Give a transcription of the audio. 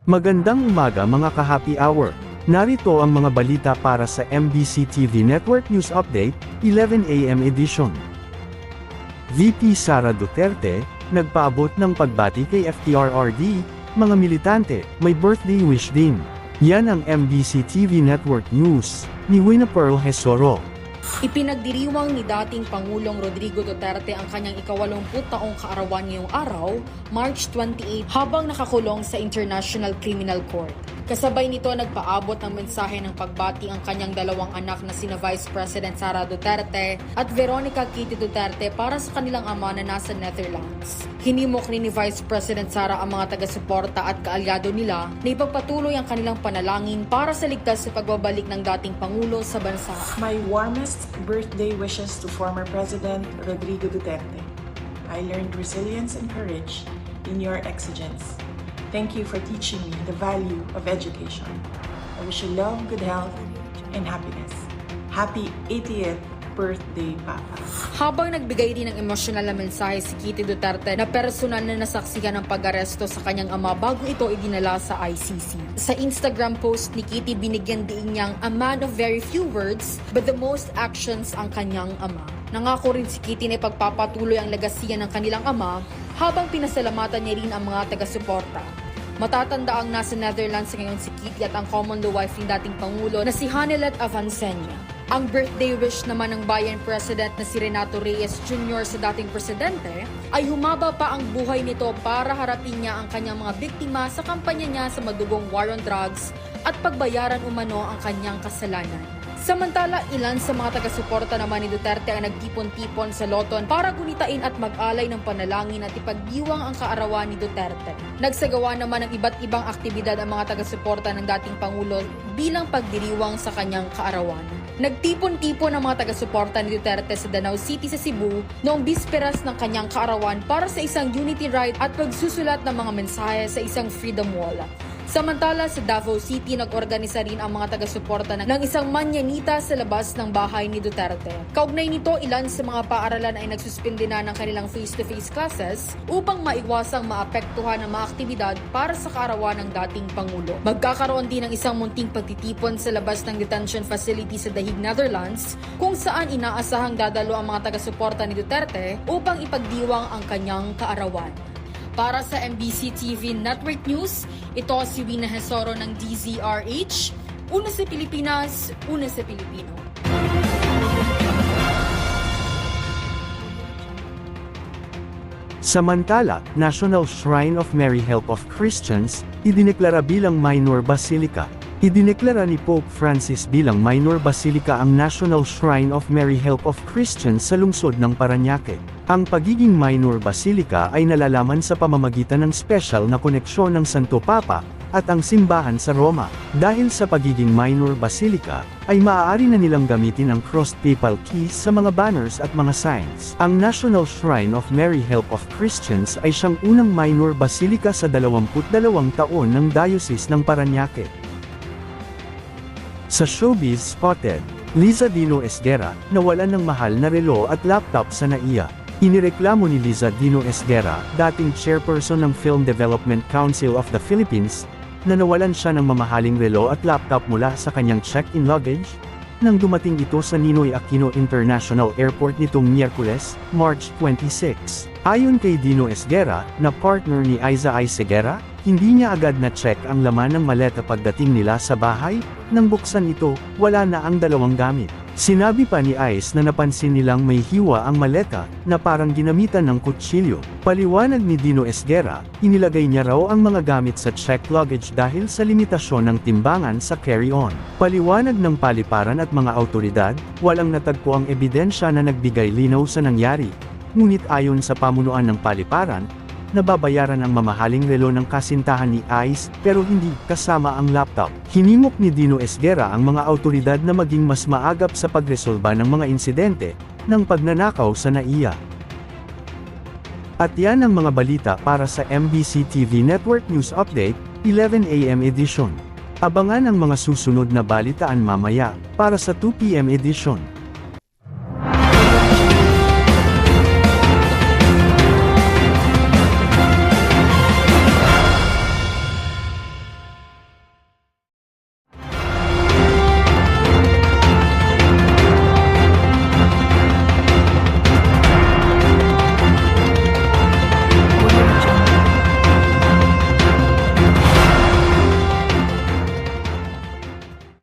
Magandang umaga mga ka-happy hour. Narito ang mga balita para sa MBC TV Network News Update, 11 AM edition. VP Sara Duterte, nagpaabot ng pagbati kay FTRRD, mga militante, may birthday wish din. Yan ang MBC TV Network News, ni Wina Pearl Hesoro. Ipinagdiriwang ni dating Pangulong Rodrigo Duterte ang kanyang ika-80 taong kaarawan ngayong araw, March 28, habang nakakulong sa International Criminal Court. Kasabay nito nagpaabot ng mensahe ng pagbati ang kanyang dalawang anak na sina Vice President Sara Duterte at Veronica Kitty Duterte para sa kanilang ama na nasa Netherlands. Hinimok rin ni Vice President Sara ang mga taga-suporta at kaalyado nila na ipagpatuloy ang kanilang panalangin para sa ligtas sa pagbabalik ng dating Pangulo sa bansa. My warmest birthday wishes to former President Rodrigo Duterte. I learned resilience and courage in your exigence. Thank you for teaching me the value of education. I wish you love, good health, and happiness. Happy 80th birthday, Papa. Habang nagbigay din ng emosyonal na mensahe si Kitty Duterte na personal na nasaksihan ng pag-aresto sa kanyang ama bago ito idinala sa ICC. Sa Instagram post ni Kitty, binigyan din niyang a man of very few words but the most actions ang kanyang ama. Nangako rin si Kitty na ipagpapatuloy ang legasiya ng kanilang ama habang pinasalamatan niya rin ang mga taga-suporta. Matatanda ang nasa Netherlands ngayon si Kitty at ang common law wife ng dating Pangulo na si Hanelet Avancenia. Ang birthday wish naman ng Bayan President na si Renato Reyes Jr. sa dating presidente ay humaba pa ang buhay nito para harapin niya ang kanyang mga biktima sa kampanya niya sa madugong war on drugs at pagbayaran umano ang kanyang kasalanan. Samantala, ilan sa mga taga-suporta naman ni Duterte ang nagtipon-tipon sa Loton para gunitain at mag-alay ng panalangin at ipagdiwang ang kaarawan ni Duterte. Nagsagawa naman ng iba't ibang aktibidad ang mga taga-suporta ng dating Pangulo bilang pagdiriwang sa kanyang kaarawan. Nagtipon-tipon ang mga taga-suporta ni Duterte sa Danau City sa Cebu noong bisperas ng kanyang kaarawan para sa isang unity ride at pagsusulat ng mga mensahe sa isang freedom wall. Samantala, sa Davao City, nag-organisa rin ang mga taga-suporta ng isang manyanita sa labas ng bahay ni Duterte. Kaugnay nito, ilan sa mga paaralan ay nagsuspinde na ng kanilang face-to-face classes upang maiwasang maapektuhan ang mga aktibidad para sa kaarawan ng dating Pangulo. Magkakaroon din ng isang munting pagtitipon sa labas ng detention facility sa The Hague, Netherlands, kung saan inaasahang dadalo ang mga taga-suporta ni Duterte upang ipagdiwang ang kanyang kaarawan. Para sa MBC TV Network News, ito si Wina Hesoro ng DZRH. Una sa Pilipinas, una sa Pilipino. Samantala, National Shrine of Mary Help of Christians, idineklara bilang minor basilica. Idineklara ni Pope Francis bilang minor basilica ang National Shrine of Mary Help of Christians sa lungsod ng Parañaque. Ang pagiging minor basilica ay nalalaman sa pamamagitan ng special na koneksyon ng Santo Papa at ang simbahan sa Roma. Dahil sa pagiging minor basilica, ay maaari na nilang gamitin ang crossed papal keys sa mga banners at mga signs. Ang National Shrine of Mary Help of Christians ay siyang unang minor basilica sa 22 taon ng Diocese ng Parañaque. Sa showbiz spotted, Liza Dino Esguera, nawalan ng mahal na relo at laptop sa NAIA. Inireklamo ni Liza Dino Esguera, dating chairperson ng Film Development Council of the Philippines, na nawalan siya ng mamahaling relo at laptop mula sa kanyang check-in luggage, nang dumating ito sa Ninoy Aquino International Airport nitong Miyerkules, March 26. Ayon kay Dino Esguera, na partner ni Aiza I. Segura, hindi niya agad na-check ang laman ng maleta pagdating nila sa bahay, nang buksan ito, wala na ang dalawang gamit. Sinabi pa ni Ice na napansin nilang may hiwa ang maleta, na parang ginamitan ng kutsilyo. Paliwanag ni Dino Esguera, inilagay niya raw ang mga gamit sa checked luggage dahil sa limitasyon ng timbangan sa carry-on. Paliwanag ng paliparan at mga autoridad, walang natagpo ang ebidensya na nagbigay linaw sa nangyari. Ngunit ayon sa pamunuan ng paliparan, nababayaran ang mamahaling relo ng kasintahan ni Ice, pero hindi kasama ang laptop. Hinimok ni Dino Esguera ang mga autoridad na maging mas maagap sa pagresolba ng mga insidente ng pagnanakaw sa NAIA. At yan ang mga balita para sa MBC TV Network News Update, 11 AM edition. Abangan ang mga susunod na balitaan mamaya, para sa 2 PM edition.